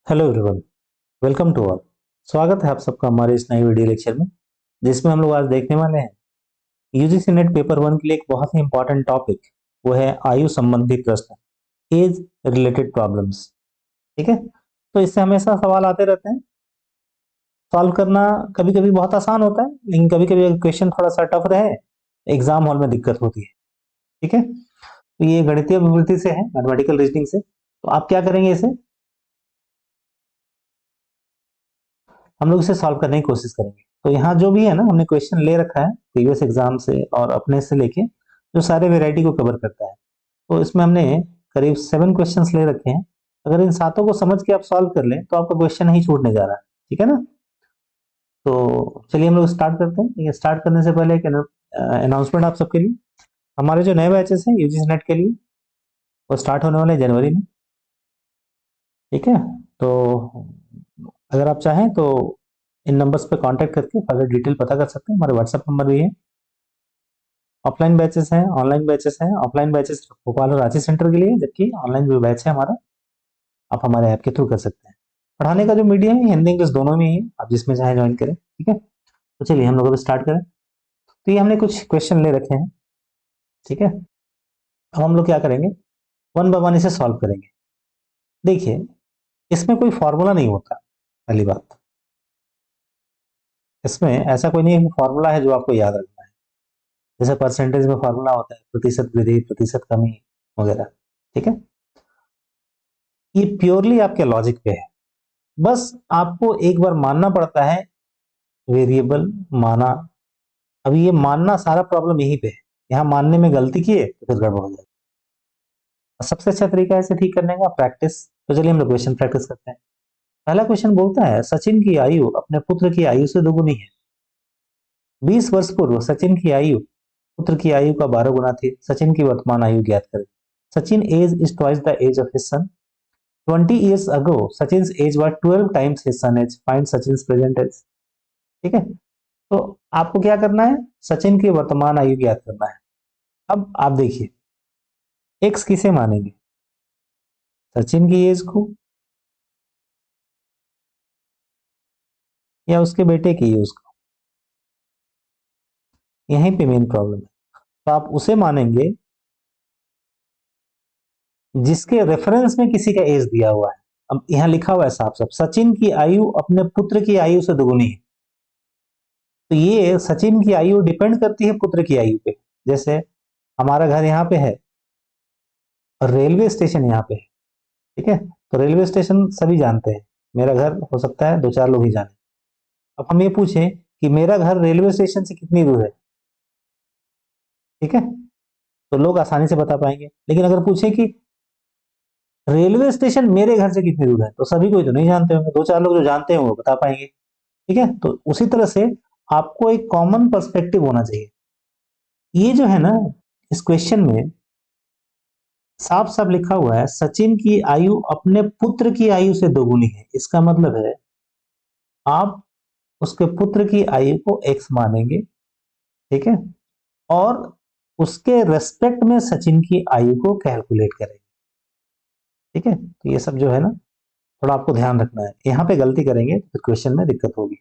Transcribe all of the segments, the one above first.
Hello everyone, welcome to all. स्वागत है आप सबका हमारे इस नई वीडियो लेक्चर में, जिसमें हम लोग आज देखने वाले हैं यूजीसी नेट पेपर 1 के लिए एक बहुत ही इंपॉर्टेंट टॉपिक। वो है आयु संबंधी प्रश्न, एज रिलेटेड प्रॉब्लम्स। ठीक है, तो इससे हमेशा सवाल आते रहते हैं। सॉल्व करना कभी कभी बहुत आसान होता है, लेकिन कभी कभी अगर क्वेश्चन थोड़ा सा टफ रहे, एग्जाम हॉल में दिक्कत होती है। ठीक है, तो ये गणितीय विवृत्ति से है, मैथमेटिकल रीजनिंग से। तो आप क्या करेंगे, इसे हम लोग इसे सॉल्व करने की कोशिश करेंगे। तो यहाँ जो भी है ना, हमने क्वेश्चन ले रखा है प्रीवियस एग्जाम से और अपने से लेके जो सारे वेराइटी को कवर करता है। तो इसमें हमने करीब 7 क्वेश्चंस ले रखे हैं। अगर इन सातों को समझ के आप सॉल्व कर लें तो आपका क्वेश्चन ही छूटने जा रहा है। ठीक है ना, तो चलिए हम लोग स्टार्ट करते हैं। लेकिन स्टार्ट करने से पहले एक अनाउंसमेंट आप सबके लिए। हमारे जो नए बैचेस हैं यूजीसी नेट के लिए, वो स्टार्ट होने वाले हैं जनवरी में। ठीक है, तो अगर आप चाहें तो इन नंबर्स पे कांटेक्ट करके फर्दर डिटेल पता कर सकते हैं। हमारे व्हाट्सएप नंबर भी है। ऑफलाइन बैचेस हैं, ऑनलाइन बैचेस हैं। ऑफलाइन बैचेस भोपाल और रांची सेंटर के लिए, जबकि ऑनलाइन जो बैच है हमारा, आप हमारे ऐप के थ्रू कर सकते हैं। पढ़ाने का जो मीडियम है हिंदी इंग्लिश दोनों में ही है, आप जिसमें चाहे ज्वाइन करें। ठीक है, तो चलिए हम लोग अब स्टार्ट करें। तो ये हमने कुछ क्वेश्चन ले रखे हैं। ठीक है, अब हम लोग क्या करेंगे, वन बाय वन इसे सॉल्व करेंगे। देखिए, इसमें कोई फॉर्मूला नहीं होता। पहली बात, इसमें ऐसा कोई नहीं है कि फॉर्मूला है जो आपको याद रखना है। जैसे परसेंटेज में फॉर्मूला होता है, प्रतिशत वृद्धि प्रतिशत कमी वगैरह। ठीक है, ये प्योरली आपके लॉजिक पे है। बस आपको एक बार मानना पड़ता है, वेरिएबल माना। अब ये मानना सारा प्रॉब्लम यहीं पे है। यहाँ मानने में गलती किए तो फिर गड़बड़ हो जाएगी। सबसे अच्छा तरीका है इसे ठीक करने का, प्रैक्टिस। तो चलिए हम लोग क्वेश्चन प्रैक्टिस करते हैं। पहला क्वेश्चन बोलता है, सचिन की आयु अपने पुत्र की आयु से दोगुनी है। 20 वर्ष पूर्व सचिन की आयु पुत्र की आयु का 12 गुना थी। सचिन की वर्तमान आयु ज्ञात करें। Sachin age is twice the age of his son. 20 years ago Sachin's age was 12 times his son age. Find Sachin's present age. ठीक है, तो आपको क्या करना है, सचिन की वर्तमान आयु ज्ञात करना है। अब आप देखिए, एक्स किसे मानेंगे, सचिन की एज को या उसके बेटे की एज को। यहीं पे मेन प्रॉब्लम है। तो आप उसे मानेंगे जिसके रेफरेंस में किसी का एज दिया हुआ है। अब यहां लिखा हुआ है साफ साफ, सचिन की आयु अपने पुत्र की आयु से दोगुनी है। तो ये सचिन की आयु डिपेंड करती है पुत्र की आयु पे। जैसे हमारा घर यहाँ पे है और रेलवे स्टेशन यहाँ पे है। ठीक है, तो रेलवे स्टेशन सभी जानते हैं, मेरा घर हो सकता है दो चार लोग ही जाने। अब हम ये पूछें कि मेरा घर रेलवे स्टेशन से कितनी दूर है, ठीक है, तो लोग आसानी से बता पाएंगे। लेकिन अगर पूछे कि रेलवे स्टेशन मेरे घर से कितनी दूर है, तो सभी कोई तो नहीं जानते होंगे, दो चार लोग जो जानते हैं वो बता पाएंगे। ठीक है, तो उसी तरह से आपको एक कॉमन पर्सपेक्टिव होना चाहिए। ये जो है ना, इस क्वेश्चन में साफ साफ लिखा हुआ है, सचिन की आयु अपने पुत्र की आयु से दोगुनी है। इसका मतलब है आप उसके पुत्र की आयु को एक्स मानेंगे। ठीक है, और उसके रेस्पेक्ट में सचिन की आयु को कैलकुलेट करेंगे। ठीक है, तो ये सब जो है ना, थोड़ा आपको ध्यान रखना है। यहाँ पे गलती करेंगे तो क्वेश्चन में दिक्कत होगी।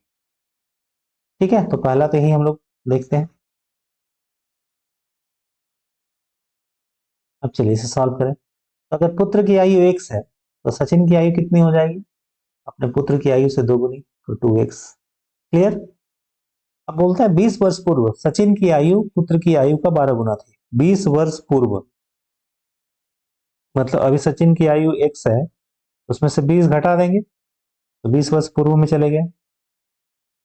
ठीक है, तो पहला तो यही हम लोग देखते हैं। अब चलिए इसे सॉल्व करें। तो अगर पुत्र की आयु एक्स है तो सचिन की आयु कितनी हो जाएगी, अपने पुत्र की आयु से दोगुनी, तो 2x। क्लियर। अब बोलता है 20 वर्ष पूर्व सचिन की आयु पुत्र की आयु का 12 गुना थी। 20 वर्ष पूर्व मतलब अभी सचिन की आयु एक्स है, उसमें से 20 घटा देंगे तो 20 वर्ष पूर्व में चले गए।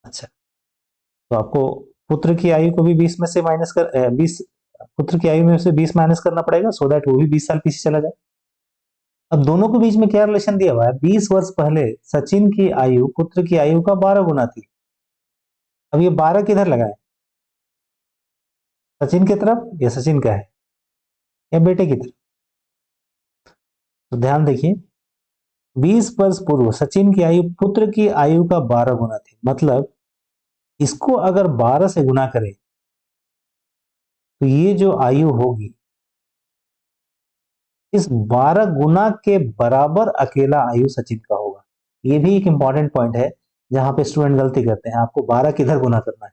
अच्छा, तो आपको पुत्र की आयु को भी 20 में से माइनस कर 20, पुत्र की आयु में से 20 माइनस करना पड़ेगा, सो दैट वो भी 20 साल पीछे चला जाए। अब दोनों के बीच में क्या रिलेशन दिया हुआ है, 20 वर्ष पहले सचिन की आयु पुत्र की आयु का 12 गुना थी। अब ये 12 किधर लगाए, सचिन की तरफ, या सचिन का है या बेटे की तरफ। तो ध्यान देखिए, 20 वर्ष पूर्व सचिन की आयु पुत्र की आयु का 12 गुना थी। मतलब इसको अगर 12 से गुना करें तो ये जो आयु होगी, इस 12 गुना के बराबर अकेला आयु सचिन का होगा। ये भी एक इंपॉर्टेंट पॉइंट है जहां पे स्टूडेंट गलती करते हैं। आपको 12 किधर गुना करना है,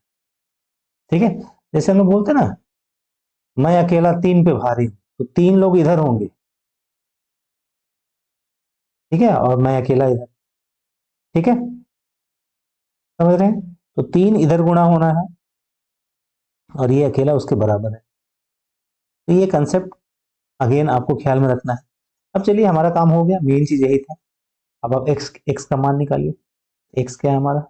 ठीक है। जैसे हम लोग बोलते हैं ना, मैं अकेला 3 पे भारी हूं, तो 3 लोग इधर होंगे, ठीक है, और मैं अकेला इधर, ठीक है, समझ रहे हैं। तो 3 इधर गुणा होना है और ये अकेला उसके बराबर है। तो ये कंसेप्ट अगेन आपको ख्याल में रखना है। अब चलिए, हमारा काम हो गया, मेन चीज यही था। अब आप एक्स एक्स का मान निकालिए। एक्स क्या है हमारा,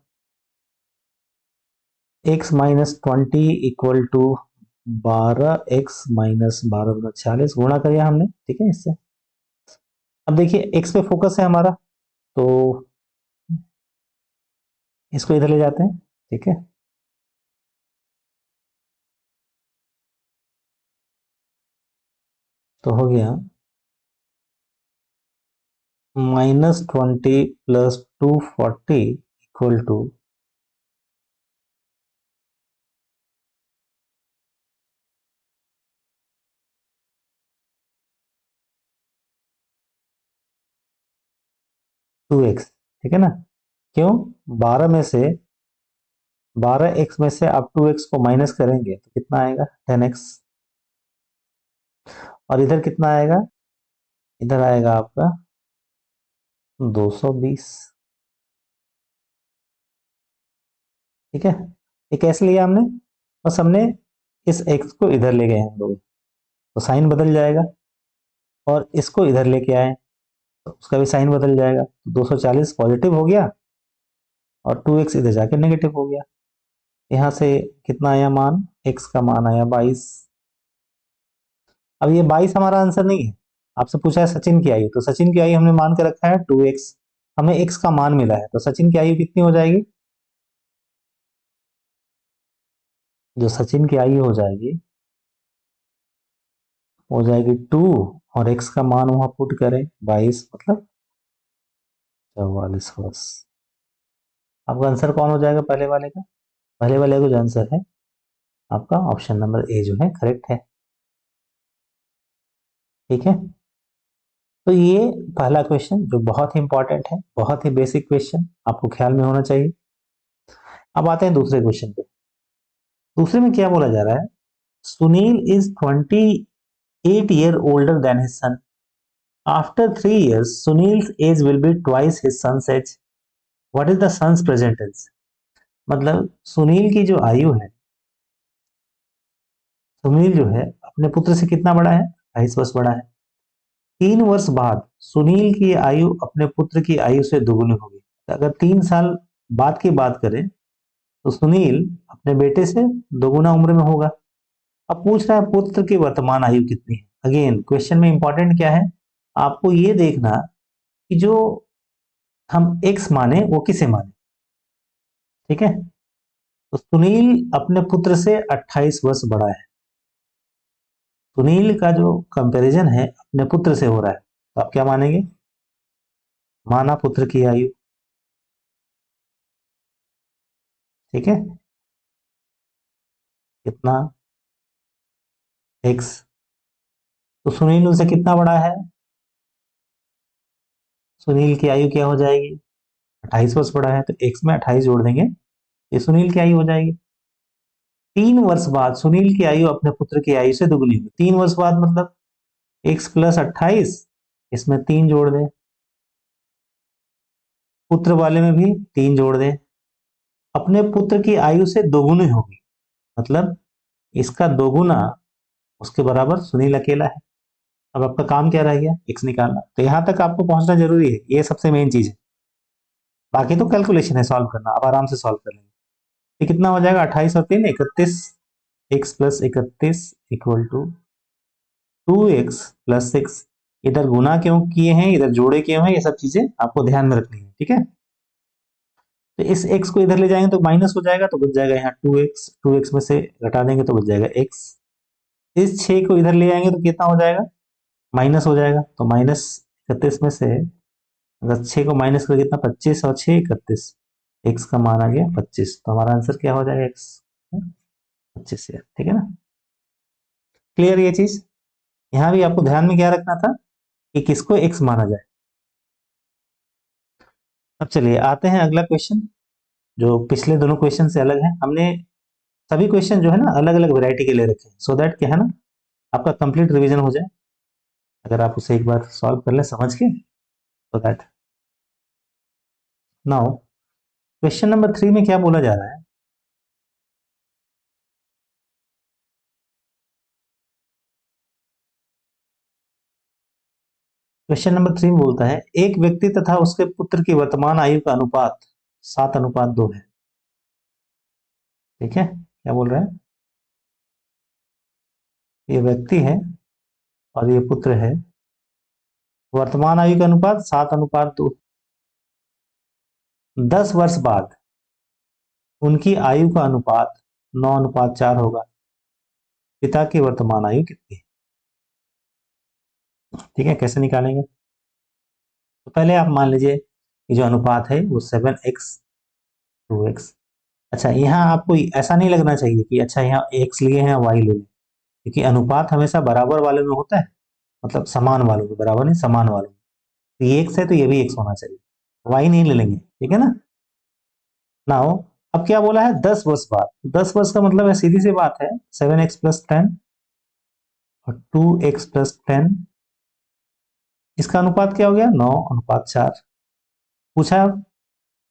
x minus 20 equal to 12x - 12 × 40 गुणा कर दिया हमने, ठीक है इससे। अब देखिए एक्स पे फोकस है हमारा, तो इसको इधर ले जाते हैं, ठीक है। तो हो गया -20 + 240 इक्वल टू 2x, ठीक है ना। क्यों, 12 में से 12x में से आप 2x को माइनस करेंगे तो कितना आएगा, 10x। और इधर कितना आएगा, इधर आएगा आपका 220, ठीक है। ये कैसे लिया हमने, बस हमने इस x को इधर ले गए हम लोग, तो साइन बदल जाएगा। और इसको इधर लेके आए तो उसका भी साइन बदल जाएगा, तो 240 पॉजिटिव हो गया और 2x इधर जाके नेगेटिव हो गया। यहाँ से कितना आया मान, x का मान आया 22। अब ये 22 हमारा आंसर नहीं है, आपसे पूछा है सचिन की आयु, तो सचिन की आयु हमने मान के रखा है 2x, हमें x का मान मिला है, तो सचिन की आयु कितनी हो जाएगी, जो सचिन की आयु हो जाएगी हो जाएगी 2, और x का मान वहां पुट करें 22, मतलब 44 वर्ष। आपका आंसर कौन हो जाएगा पहले वाले का, पहले वाले का जो आंसर है आपका ऑप्शन नंबर ए जो है करेक्ट है, ठीक है। तो ये पहला क्वेश्चन जो बहुत ही इंपॉर्टेंट है, बहुत ही बेसिक क्वेश्चन, आपको ख्याल में होना चाहिए। अब आते हैं दूसरे क्वेश्चन पे। दूसरे में क्या बोला जा रहा है, Sunil is 28 year older than his son. After 3 years Sunil's age will be twice his son's age. What is the son's present age. मतलब सुनील की जो आयु है, सुनील जो है अपने पुत्र से कितना बड़ा है, 28 वर्ष बड़ा है। 3 वर्ष बाद सुनील की आयु अपने पुत्र की आयु से दोगुनी होगी। अगर 3 साल बाद की बात करें तो सुनील अपने बेटे से दोगुना उम्र में होगा। अब पूछ रहा है पुत्र की वर्तमान आयु कितनी है। अगेन क्वेश्चन में इंपॉर्टेंट क्या है, आपको ये देखना कि जो हम एक्स माने वो किसे माने, ठीक है। तो सुनील अपने पुत्र से 28 वर्ष बड़ा है। सुनील का जो कंपैरिजन है अपने पुत्र से हो रहा है, तो आप क्या मानेंगे, माना पुत्र की आयु, ठीक है, कितना, एक्स। तो सुनील उनसे कितना बड़ा है, सुनील की आयु क्या हो जाएगी, 28 वर्ष बड़ा है, तो एक्स में 28 जोड़ देंगे, ये सुनील की आयु हो जाएगी। 3 वर्ष बाद सुनील की आयु अपने पुत्र की आयु से दुगनी होगी। 3 वर्ष बाद मतलब x + 28, इसमें 3 जोड़ दें, पुत्र वाले में भी 3 जोड़ दें, अपने पुत्र की आयु से दोगुनी होगी, मतलब इसका दोगुना उसके बराबर सुनील अकेला है। अब आपका काम क्या रह गया, एक्स निकालना। तो यहां तक आपको पहुंचना जरूरी है, ये सबसे मेन चीज है। बाकी तो कैलकुलेशन है, सॉल्व करना, आप आराम से सॉल्व कर लेंगे। ये कितना हो जाएगा, 28 और 3 31, x + 31 इक्वल टू 2x + 6। इधर गुना क्यों किए हैं, इधर जोड़े क्यों हैं, ये सब चीजें आपको ध्यान में रखनी है, ठीक है। तो इस x को इधर ले जाएंगे तो माइनस हो जाएगा, तो बच जाएगा यहाँ 2x में से घटा देंगे तो बच जाएगा x। इस 6 को इधर ले आएंगे तो कितना हो जाएगा, माइनस हो जाएगा, तो -31 में से अगर 6 को माइनस करें कितना, 25 और 6 31, x का मान आ गया 25, तो हमारा आंसर क्या हो जाएगा, x 25 यार, ठीक है ना। क्लियर ये चीज। यहाँ भी आपको ध्यान में क्या रखना था कि किसको x माना जाए। अब चलिए आते हैं अगला क्वेश्चन, जो पिछले दोनों क्वेश्चन से अलग है। हमने सभी क्वेश्चन जो है ना अलग अलग वैरायटी के ले रखे हैं, सो दैट क्या है ना आपका कंप्लीट रिवीजन हो जाए, अगर आप उसे एक बार सॉल्व कर ले समझ के, so that. Now question number 3 में क्या बोला जा रहा है? क्वेश्चन नंबर 3 बोलता है एक व्यक्ति तथा उसके पुत्र की वर्तमान आयु का अनुपात 7:2 है। ठीक है, क्या बोल रहा है? ये व्यक्ति है और ये पुत्र है, वर्तमान आयु का अनुपात 7:2। 10 वर्ष बाद उनकी आयु का अनुपात 9:4 होगा। पिता की वर्तमान आयु कितनी है? ठीक है, कैसे निकालेंगे? तो पहले आप मान लीजिए कि जो अनुपात है वो 7x 2x। अच्छा, यहाँ आपको ऐसा नहीं लगना चाहिए कि अच्छा यहाँ x लिए हैं y ले लें, क्योंकि अनुपात हमेशा बराबर वाले में होता है, मतलब समान वालों में, बराबर नहीं समान वालों में। तो ये x है तो ये भी x होना चाहिए, y नहीं ले लेंगे, ठीक है ना। नाउ अब क्या बोला है? 10 वर्ष बाद। 10 वर्ष का मतलब है सीधी सी बात है 7x+10 और 2x+10, इसका अनुपात क्या हो गया? 9:4। पूछा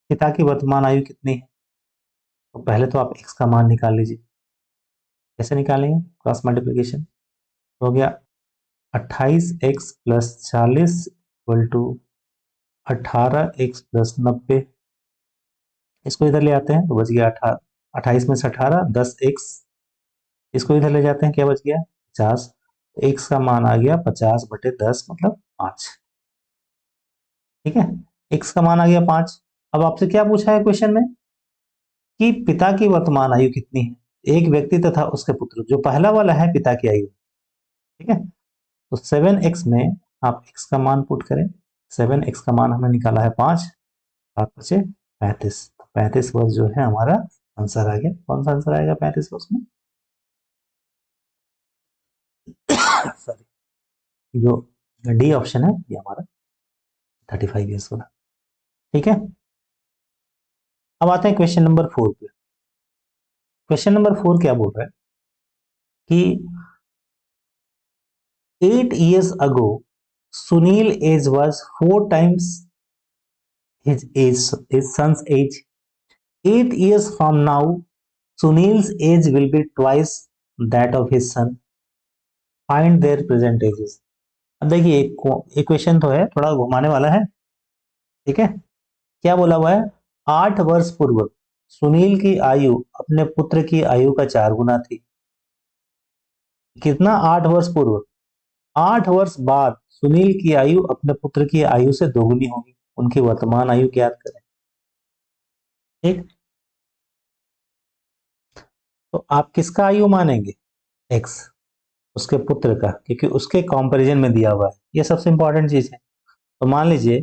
पिता की वर्तमान आयु कितनी है, तो पहले तो आप x का मान निकाल लीजिए। कैसे निकालेंगे? क्रॉस मल्टीप्लीकेशन हो गया 28x+40 = 18x+90। इसको इधर ले आते हैं तो बच गया 28 में से 18 10x। इसको इधर ले जाते हैं, क्या बच गया? 50। एक्स का मान आ गया 50/10 मतलब 5। ठीक है, एक्स का मान आ गया 5। अब आपसे क्या पूछा है क्वेश्चन में कि पिता की वर्तमान आयु कितनी है, एक व्यक्ति तथा उसके पुत्र, जो पहला वाला है पिता की आयु। ठीक है, तो 7x में आप x का मान पुट करें। 7x का मान हमने निकाला है 5, 7×5 = 35। 35 वर्ष जो है हमारा आंसर आ गया। कौन सा आंसर आएगा 35 वर्ष में? सॉरी, जो डी ऑप्शन है ये हमारा 35 ईयर्स वाला। ठीक है, अब आते हैं क्वेश्चन नंबर 4 पे। क्वेश्चन नंबर 4 क्या बोल रहा है कि 8 years ago Sunil age was 4 times his son's age. 8 years from now Sunil's age will be twice that of his son. Find their present ages. अब देखिए इक्वेशन तो है, थोड़ा घुमाने वाला है। ठीक है, क्या बोला हुआ है? 8 वर्ष पूर्व सुनील की आयु अपने पुत्र की आयु का 4 गुना थी। कितना? 8 वर्ष पूर्व। 8 वर्ष बाद सुनील की आयु अपने पुत्र की आयु से दोगुनी होगी। उनकी वर्तमान आयु ज्ञात करें। ठीक, तो आप किसका आयु मानेंगे? एक्स, उसके पुत्र का, क्योंकि उसके कंपैरिजन में दिया हुआ है। ये सबसे इंपॉर्टेंट चीज है। तो मान लीजिए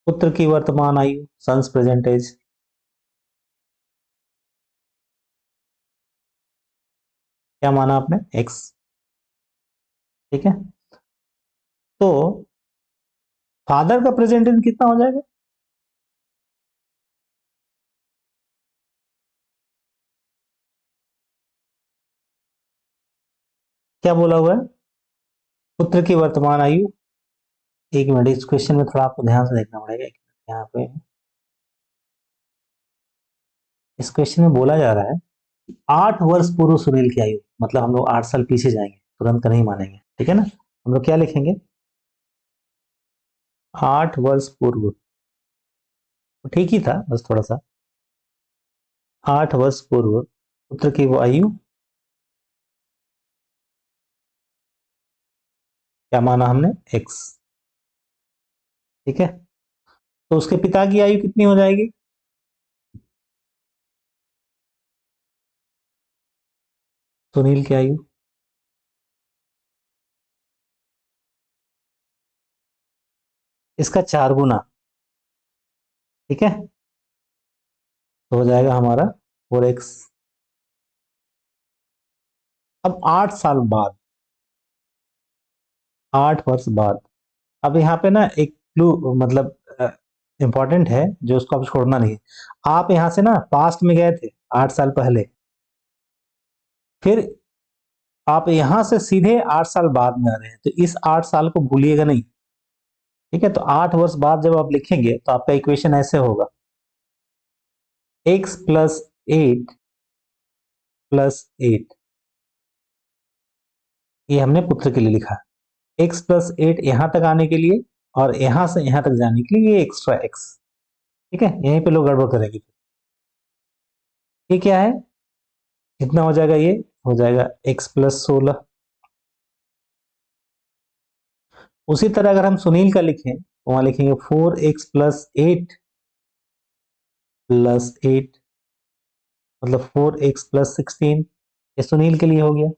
पुत्र की वर्तमान आयु, सन्स प्रेजेंट एज, क्या माना आपने? एक्स। ठीक है, तो फादर का प्रेजेंट एज कितना हो जाएगा? क्या बोला हुआ है? पुत्र की वर्तमान आयु। एक मिनट, इस क्वेश्चन में थोड़ा आपको ध्यान से देखना पड़ेगा। एक मिनट, यहाँ पे इस क्वेश्चन में बोला जा रहा है 8 वर्ष पूर्व सुनील की आयु, मतलब हम लोग 8 साल पीछे जाएंगे, तुरंत का नहीं मानेंगे। ठीक है ना, हम लोग क्या लिखेंगे? 8 वर्ष पूर्व, तो ठीक ही था, बस थोड़ा सा। 8 वर्ष पूर्व पुत्र की वो आयु, क्या माना हमने? एक्स। ठीक है, तो उसके पिता की आयु कितनी हो जाएगी? सुनील की आयु, इसका 4 गुना। ठीक है, तो हो जाएगा हमारा 4x। अब 8 साल बाद, 8 वर्ष बाद, अब यहाँ पे ना एक क्लू, मतलब इंपॉर्टेंट है, जो उसको आप छोड़ना नहीं। आप यहां से ना पास्ट में गए थे 8 साल पहले, फिर आप यहां से सीधे 8 साल बाद में आ रहे हैं, तो इस 8 साल को भूलिएगा नहीं। ठीक है, तो 8 वर्ष बाद जब आप लिखेंगे तो आपका इक्वेशन ऐसे होगा, x+8 + 8, ये हमने पुत्र के लिए लिखा। x+8 यहां तक आने के लिए और यहां से यहां तक जाने के लिए ये एक्स्ट्रा x। ठीक है, यहीं पे लोग गड़बड़ करेंगे। ये क्या है, कितना हो जाएगा, ये हो जाएगा x+16। उसी तरह अगर हम सुनील का लिखें तो वहां लिखेंगे 4x+8 + 8, मतलब 4x+16। ये सुनील के लिए हो गया।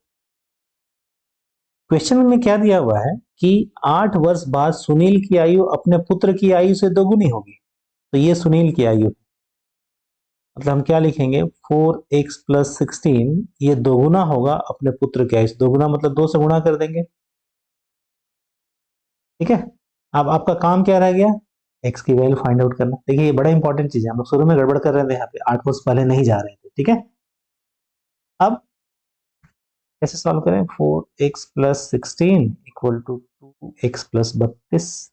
क्वेश्चन में क्या दिया हुआ है कि 8 वर्ष बाद सुनील की आयु अपने पुत्र की आयु से दोगुनी होगी, तो ये सुनील की आयु, मतलब हम क्या लिखेंगे, 4x+16, ये दोगुना होगा अपने पुत्र की आयु से। दोगुना मतलब 2 से गुणा कर देंगे। ठीक है, अब आपका काम क्या रह गया, x की वैल्यू फाइंड आउट करना। देखिए ये बड़ा इंपॉर्टेंट चीज है, हम लोग शुरू में गड़बड़ कर रहे थे, यहाँ पे 8 वर्ष पहले नहीं जा रहे थे। ठीक है, अब कैसे सॉल्व करें, 4x+16 = 2x+32।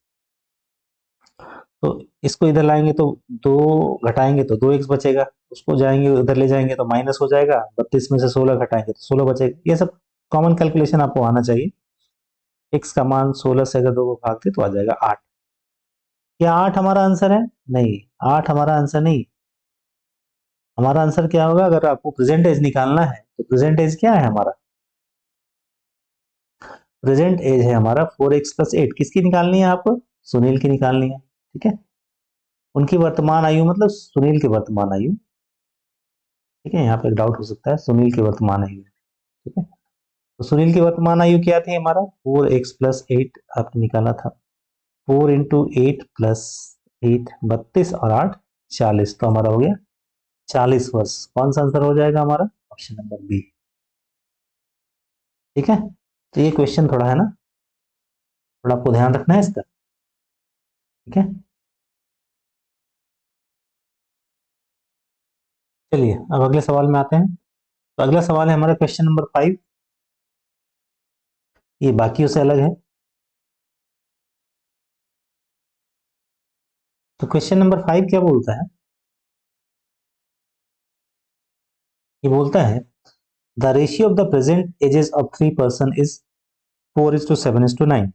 तो इसको इधर लाएंगे तो 2 घटाएंगे तो 2x बचेगा, उसको जाएंगे उधर ले जाएंगे तो माइनस हो जाएगा, 32 में से 16 घटाएंगे तो 16 बचेगा। ये सब कॉमन कैलकुलेशन आपको आना चाहिए। x का मान 16 से अगर 2 को भागते तो आ जाएगा 8। क्या 8 हमारा आंसर है? नहीं, 8 हमारा आंसर नहीं। हमारा आंसर क्या होगा, अगर आपको प्रेजेंट एज निकालना है तो प्रेजेंट एज क्या है हमारा, प्रेजेंट एज है हमारा 4x+8। किसकी निकालनी है आपको, सुनील की निकालनी है। ठीक है, उनकी वर्तमान आयु मतलब सुनील की वर्तमान आयु। ठीक है, यहाँ पे एक डाउट हो सकता है, सुनील की वर्तमान आयु। ठीक है, तो सुनील की वर्तमान आयु क्या थी हमारा, 4x+8 आपने निकाला था। 4 × 8 + 8 32 और 8 40, तो हमारा हो गया 40 वर्ष। कौन सा आंसर हो जाएगा हमारा, ऑप्शन नंबर बी। ठीक है, तो ये क्वेश्चन थोड़ा है ना, थोड़ा आपको ध्यान रखना है इसका। ठीक है, चलिए अब अगले सवाल में आते हैं। तो अगला सवाल है हमारा क्वेश्चन नंबर 5। ये बाकियों से अलग है। तो क्वेश्चन नंबर 5 क्या बोलता है, ये बोलता है the ratio of the present ages of 3 person is 4:7:9।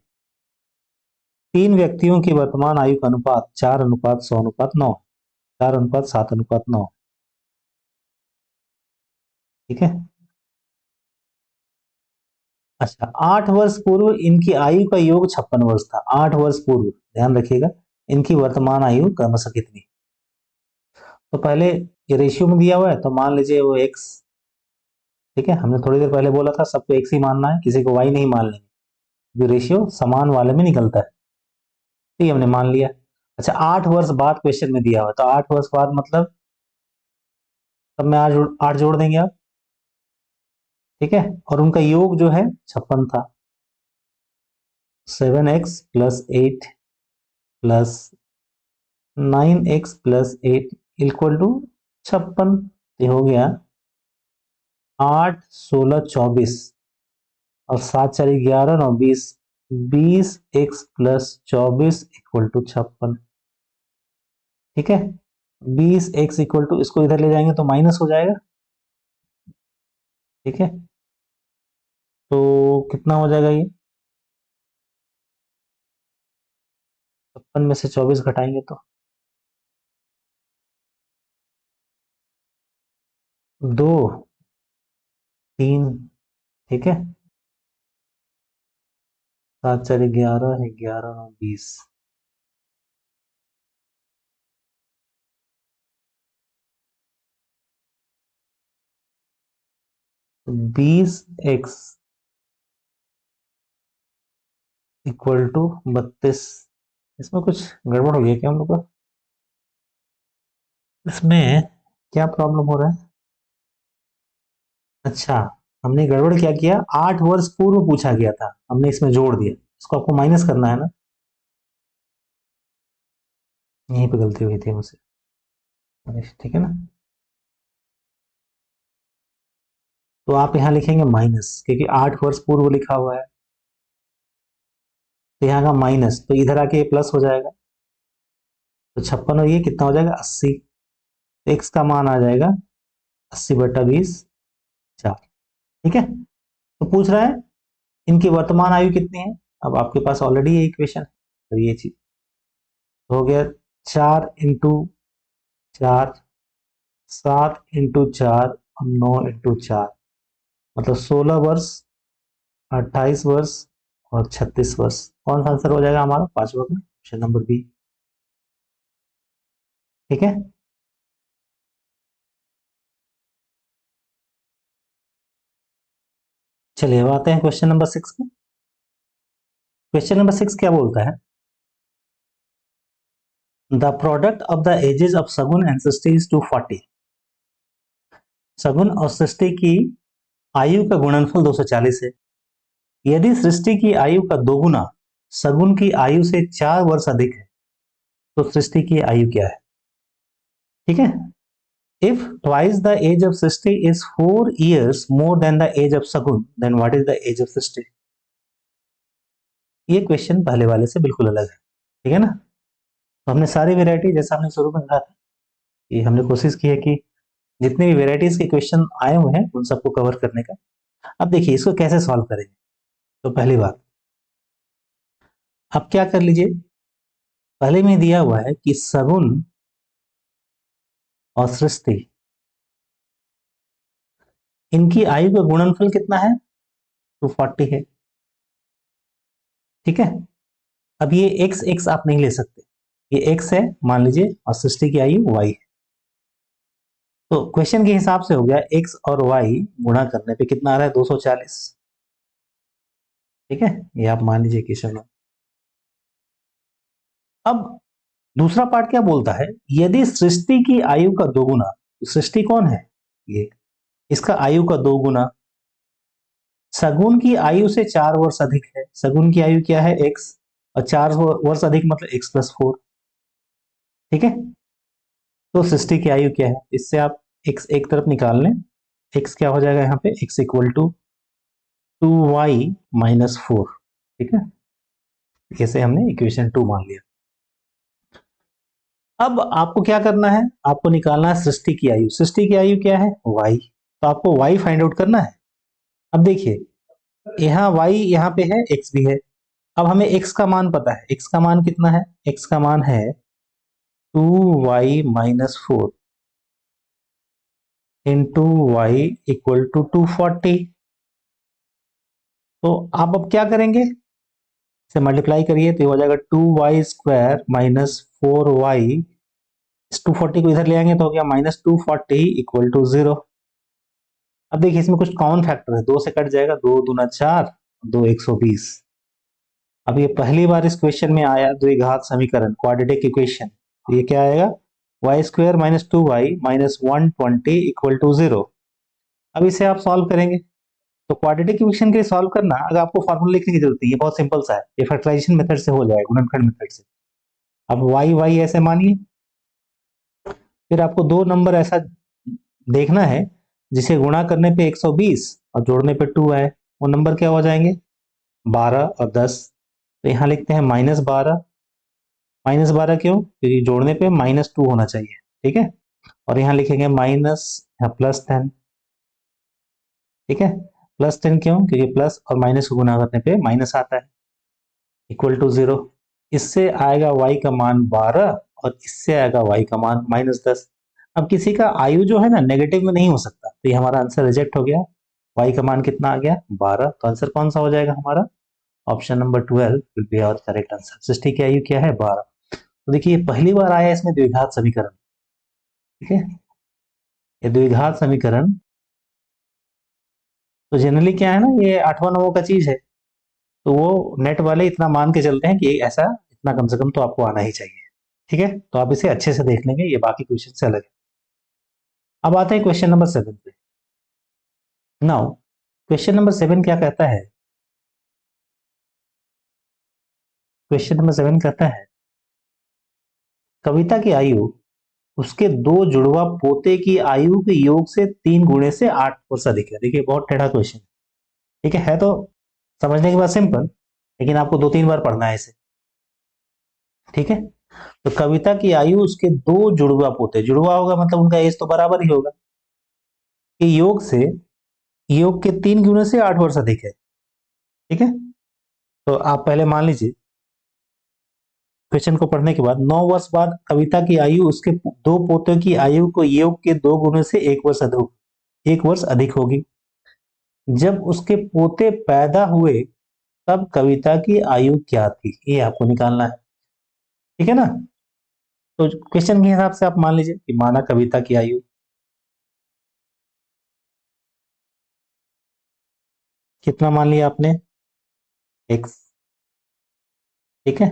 3 व्यक्तियों की वर्तमान आयु का अनुपात 4:100:9, 4:7:9। ठीक है, अच्छा 8 वर्ष पूर्व इनकी आयु का योग 56 वर्ष था। 8 वर्ष पूर्व, ध्यान रखिएगा, इनकी वर्तमान आयु क्रमशः कितनी। तो पहले ये रेशियो में दिया हुआ है, तो मान लीजिए वो x। ठीक है, हमने थोड़ी देर पहले बोला था सबको x ही मानना है, किसी को y नहीं मान लेंगे, जो रेशियो समान वाले में निकलता है। ठीक है, हमने मान लिया। अच्छा 8 वर्ष बाद क्वेश्चन में दिया हुआ है, तो 8 वर्ष बाद मतलब तब में 8 जोड़ देंगे आप। ठीक है, और उनका योग जो है 56 था। 7x+8 + 9x+8 = 56। ये हो गया 8, 16, 24 और 7, 4, 11, 9, 20। 20x+24 = 56। ठीक है, 20x इसको इधर ले जाएंगे तो माइनस हो जाएगा। ठीक है, तो कितना हो जाएगा ये, 56 में से 24 घटाएंगे तो 2, 3। ठीक है, 7, 4, 11, 11, 9, 20। 20x = 32। इसमें कुछ गड़बड़ हो गया क्या हम लोग का, इसमें क्या प्रॉब्लम हो रहा है। अच्छा, हमने गड़बड़ क्या किया, 8 वर्ष पूर्व पूछा गया था, हमने इसमें जोड़ दिया, इसको आपको माइनस करना है ना। यहीं पे गलती हुई थी मुझसे, ठीक है ना। तो आप यहाँ लिखेंगे माइनस, क्योंकि 8 वर्ष पूर्व लिखा हुआ है, तो यहाँ का माइनस, तो इधर आके ये प्लस हो जाएगा, तो 56 और ये कितना हो जाएगा 80। तो एक्स का मान आ जाएगा 80/20 4। ठीक है, तो पूछ रहा है इनकी वर्तमान आयु कितनी है। अब आपके पास ऑलरेडी ये इक्वेशन है, तो ये चीज हो गया 4 × 4, 7 × 4 और 9 × 4, मतलब 16 वर्ष, 28 वर्ष और 36 वर्ष। कौन सा आंसर हो जाएगा हमारा पांचवा का, ऑप्शन नंबर बी। ठीक है, चलिए अब आते हैं क्वेश्चन नंबर 6 पे। क्वेश्चन नंबर 6 क्या बोलता है, the product of the ages of Sagun and Srishti is 240। Sagun और सृष्टि की आयु का गुणनफल 240 है। यदि सृष्टि की आयु का दोगुना सगुन की आयु से 4 वर्ष अधिक है, तो सृष्टि की आयु क्या है। ठीक है, if twice the age of Srishti is 4 years more than the age of Sagun, then what is the age of Srishti. ये क्वेश्चन पहले वाले से बिल्कुल अलग है, ठीक है ना। तो हमने सारी वेरायटी, जैसा हमने शुरू में कहा था, कि हमने कोशिश की है कि जितने भी वेराइटीज के क्वेश्चन आए हुए हैं उन सबको कवर करने का। अब देखिए इसको कैसे सॉल्व करेंगे। तो पहली बात, अब क्या कर लीजिए, पहले में दिया हुआ है कि सगुन और सृष्टि, इनकी आयु का गुणनफल कितना है, 240 है। ठीक है, अब ये एक्स एक्स आप नहीं ले सकते, ये एक्स है मान लीजिए, और सृष्टि की आयु वाई है। तो क्वेश्चन के हिसाब से हो गया एक्स और वाई गुणा करने पे कितना आ रहा है 240। ठीक है, ये आप मान लीजिए क्वेश्चन में। अब दूसरा पार्ट क्या बोलता है, यदि सृष्टि की आयु का दोगुना, तो सृष्टि कौन है ये, इसका आयु का दोगुना सगुन की आयु से 4 वर्ष अधिक है। सगुन की आयु क्या है एक्स, और 4 वर्ष अधिक मतलब x+4। ठीक है, तो सृष्टि की आयु क्या है, इससे आप x एक तरफ निकाल लें, x क्या हो जाएगा यहाँ पे, x इक्वल टू 2y - 4। ठीक है, इसे हमने इक्वेशन 2 मान लिया। अब आपको क्या करना है, आपको निकालना है सृष्टि की आयु। सृष्टि की आयु क्या है y, तो आपको y फाइंड आउट करना है। अब देखिए यहाँ y यहाँ पे है, x भी है। अब हमें x का मान पता है, x का मान कितना है, x का मान है 2y - 4 into Y equal to 240। तो आप अब क्या करेंगे, इसे मल्टीप्लाई करिए तो ये हो जाएगा 2y² - 4y। इस 240 को इधर ले आएंगे तो हो गया -240 इक्वल टू 0। अब देखिए इसमें कुछ कॉमन फैक्टर है, 2 से कट जाएगा, 2 दूना 4, 2 120। अब ये पहली बार इस क्वेश्चन में आया द्विघात समीकरण, क्वाड्रेटिक इक्वेशन, तो ये क्या आएगा y² - 2y - 120 इक्वल टू 0। अब इसे आप सॉल्व करेंगे, तो क्वाड्रेटिक इक्वेशन के लिए सॉल्व करना, अगर आपको फार्मूला लिखने की जरूरत नहीं है, बहुत सिंपल सा है, ये फैक्टराइजेशन मेथड से हो जाएगा, गुणनखंड मेथड से। अब वाई वाई ऐसे मानिए, फिर आपको दो नंबर ऐसा देखना है जिसे गुणा करने पे 120 और जोड़ने पे 2 आए, वो नंबर क्या हो जाएंगे 12 और 10। तो यहाँ लिखते हैं -12। -12 क्यों, क्योंकि जोड़ने पे -2 होना चाहिए। ठीक है, और यहाँ लिखेंगे माइनस, यहाँ +10। ठीक है, +10 क्यों, क्योंकि प्लस और माइनस को गुना करने पे माइनस आता है, इक्वल टू 0। इससे आएगा y का मान 12 और इससे आएगा y का मान -10। अब किसी का आयु जो है ना नेगेटिव में नहीं हो सकता, तो ये हमारा आंसर रिजेक्ट हो गया। y का मान कितना आ गया 12, तो आंसर कौन सा हो जाएगा हमारा, option number 12 will be our correct answer. Srishti की आयु क्या है 12। तो देखिए ये पहली बार आया इसमें द्विघात समीकरण। ठीक है, ये द्विघात समीकरण, तो जनरली क्या है ना, ये 8वां 9वां का चीज है, तो वो नेट वाले इतना मान के चलते हैं कि ऐसा इतना कम से कम तो आपको आना ही चाहिए। ठीक है, तो आप इसे अच्छे से देख लेंगे, ये बाकी क्वेश्चन से अलग है। अब आते हैं क्वेश्चन नंबर 7 पे। नाउ क्वेश्चन नंबर 7 क्या कहता है, क्वेश्चन नंबर 7 कहता है कविता की आयु उसके दो जुड़वा पोते की आयु के योग से 3 गुणे से 8 वर्ष अधिक है। देखिए बहुत टेढ़ा क्वेश्चन। ठीक है तो समझने के बाद सिंपल, लेकिन आपको 2-3 बार पढ़ना है इसे। ठीक है, तो कविता की आयु उसके दो जुड़वा पोते, जुड़वा होगा मतलब उनका एज तो बराबर ही होगा, कि योग से, योग के 3 गुणे से 8 वर्ष अधिक है। ठीक है, तो आप पहले मान लीजिए क्वेश्चन को पढ़ने के बाद 9 वर्ष बाद कविता की आयु उसके दो पोतों की आयु को योग के 2 गुने से 1 वर्ष अधिक होगी। जब उसके पोते पैदा हुए तब कविता की आयु क्या थी, ये आपको निकालना है। ठीक है ना, तो क्वेश्चन के हिसाब से आप मान लीजिए कि माना कविता की आयु कितना मान लिया आपने, एक्स। ठीक है,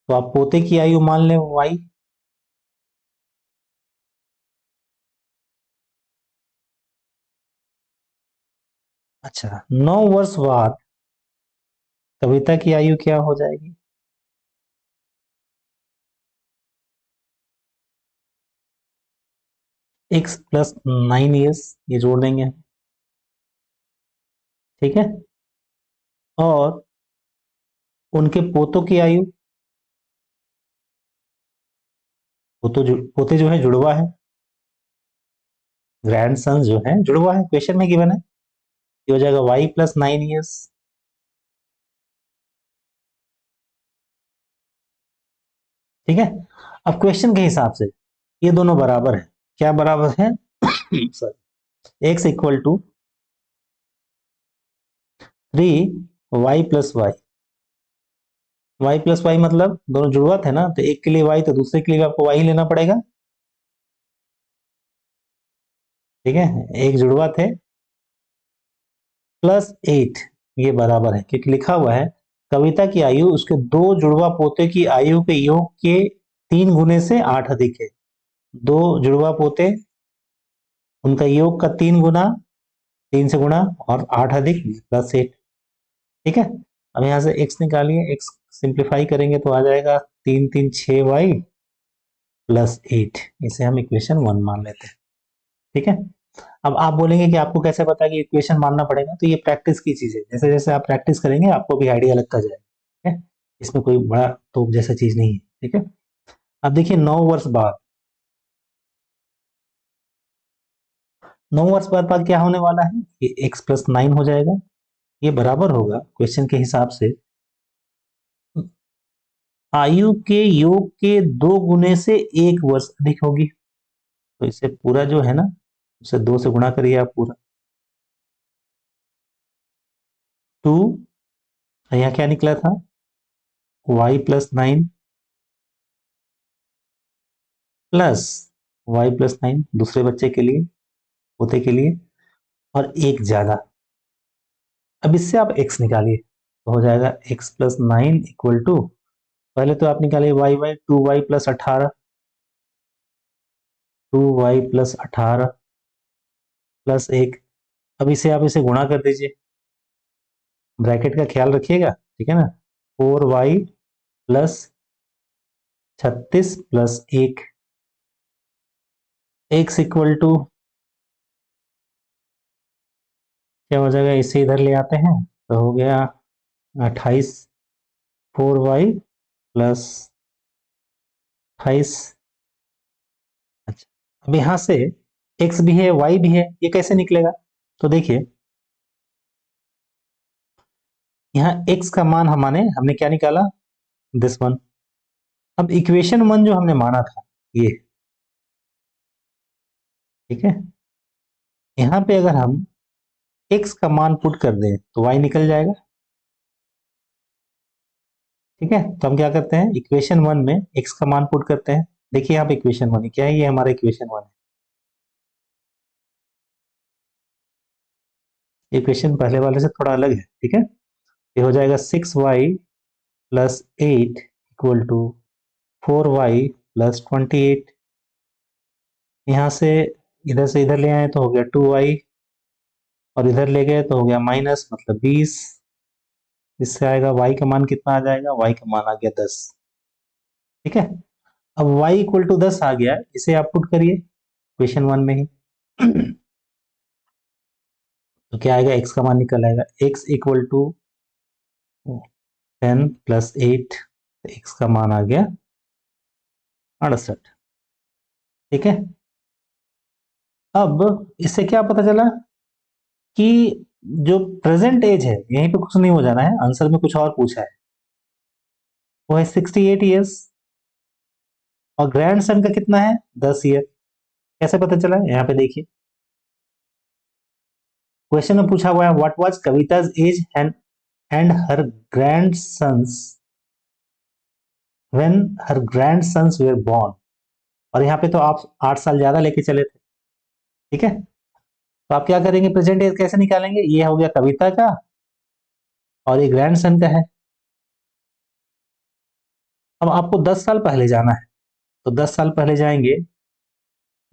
तो आप पोते की आयु मान लें वाई। अच्छा, 9 वर्ष बाद कविता की आयु क्या हो जाएगी, एक्स प्लस 9 ईयर्स, ये जोड़ देंगे। ठीक है, और उनके पोतों की आयु, पोते जो है जुड़वा है, ग्रैंड सन जो है जुड़वा है, क्वेश्चन में गिवन है, ये हो जाएगा वाई प्लस 9 ईयर्स। ठीक है, अब क्वेश्चन के हिसाब से ये दोनों बराबर है, क्या बराबर है sorry, x equal to 3 y plus y. Y plus y मतलब दोनों जुड़वा थे ना, तो एक के लिए वाई तो दूसरे के लिए आपको वाई लेना पड़ेगा। ठीक है, एक जुड़वा थे +8, ये बराबर है क्योंकि लिखा हुआ है कविता की आयु उसके दो जुड़वा पोते की आयु के योग के 3 गुने से 8 अधिक है। दो जुड़वा पोते, उनका योग का 3 गुना, 3 से गुना और 8 अधिक +8। ठीक है, अब यहाँ से x निकालिए, x सिंप्लीफाई करेंगे तो आ जाएगा 3×3 = 6y प्लस 8, इसे हम इक्वेशन 1 मान लेते हैं। ठीक है, अब आप बोलेंगे कि आपको कैसे पता कि इक्वेशन मानना पड़ेगा, तो ये प्रैक्टिस की चीज है, जैसे जैसे आप प्रैक्टिस करेंगे आपको भी आइडिया लगता जाएगा। ठीक है, इसमें कोई बड़ा तोप जैसा चीज नहीं है। ठीक है, अब देखिए 9 वर्ष बाद, 9 वर्ष बाद क्या होने वाला है, ये x+9 हो जाएगा, ये बराबर होगा क्वेश्चन के हिसाब से आयु के योग के 2 गुने से 1 वर्ष अधिक होगी। तो इसे पूरा जो है ना, उसे 2 से गुणा करिए आप पूरा, 2, यहाँ क्या निकला था, y+9 प्लस y+9 दूसरे बच्चे के लिए, पोते के लिए, और एक ज्यादा। अब इससे आप x निकालिए तो हो जाएगा x+9 इक्वल टू, पहले तो आप निकालिए y 2y+18, 2y+18 +1। अब इसे आप इसे गुणा कर दीजिए, ब्रैकेट का ख्याल रखिएगा। ठीक है ना, 4y+36+1, x इक्वल टू क्या हो जाएगा, इसे इधर ले आते हैं तो हो गया 28, 4y+28। अच्छा, अब यहां से x भी है y भी है, ये कैसे निकलेगा, तो देखिए यहाँ x का मान हमने क्या निकाला, दिस वन। अब इक्वेशन 1 जो हमने माना था ये, ठीक है, यहाँ पे अगर हम x का मान पुट कर दें तो y निकल जाएगा। ठीक है, तो हम क्या करते हैं, इक्वेशन 1 में x का मान पुट करते हैं। देखिए यहाँ पे इक्वेशन 1 क्या है, ये हमारा इक्वेशन 1 है। इक्वेशन पहले वाले से थोड़ा अलग है। ठीक है, ये हो जाएगा 6y+8 इक्वल टू 4y+28। यहाँ से इधर ले आए तो हो गया 2y, और इधर ले गए तो हो गया माइनस, मतलब 20। इससे आएगा y का मान कितना आ जाएगा, y का मान आ गया 10। ठीक है, अब y इक्वल टू 10 आ गया, इसे आप पुट करिए क्वेश्चन 1 में ही। तो क्या आएगा, x का मान निकल आएगा, x इक्वल टू 10 प्लस 8, तो x का मान आ गया 68। ठीक है, अब इससे क्या पता चला कि जो प्रेजेंट एज है, यहीं पे कुछ नहीं हो जाना है, आंसर में कुछ और पूछा है, वो है 68 ईयर्स, और ग्रैंड सन का कितना है, 10 ईयर। कैसे पता चला, यहाँ पे देखिए क्वेश्चन में पूछा हुआ है what was Kavita's age and her grandsons when her grandsons were born, और यहाँ पे तो आप 8 साल ज्यादा लेके चले थे। ठीक है, तो आप क्या करेंगे, प्रेजेंट एज कैसे निकालेंगे, ये हो गया कविता का और ये ग्रैंड सन का है। अब आपको 10 साल पहले जाना है, तो 10 साल पहले जाएंगे,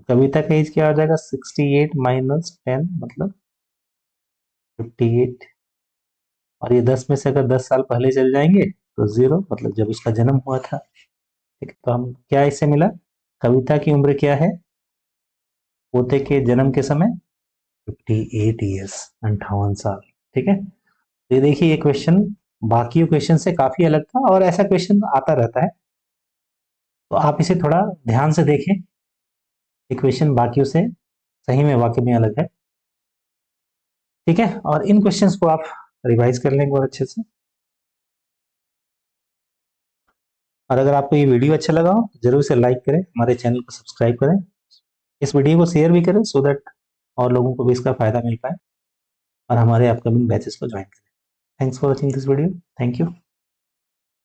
कविता का एज क्या हो जाएगा, 68 माइनस 10 मतलब 58, और ये 10 में से अगर 10 साल पहले चल जाएंगे तो 0, मतलब जब उसका जन्म हुआ था। ठीक है, तो हम क्या इससे मिला, कविता की उम्र क्या है पोते के जन्म के समय, 58 ईयर्स, 58 साल। ठीक है, तो ये देखिए ये क्वेश्चन बाकी क्वेश्चन से काफी अलग था, और ऐसा क्वेश्चन आता रहता है, तो आप इसे थोड़ा ध्यान से देखें, ये क्वेश्चन बाकियों से सही में वाकई में अलग है। ठीक है, और इन क्वेश्चंस को आप रिवाइज कर लेंगे बहुत अच्छे से, और अगर आपको ये वीडियो अच्छा लगा हो जरूर से लाइक करें, हमारे चैनल को सब्सक्राइब करें, इस वीडियो को शेयर भी करें सो दैट और लोगों को भी इसका फायदा मिल पाए, और हमारे अपकमिंग बैचेस को ज्वाइन करें। Thanks for watching this video, thank you.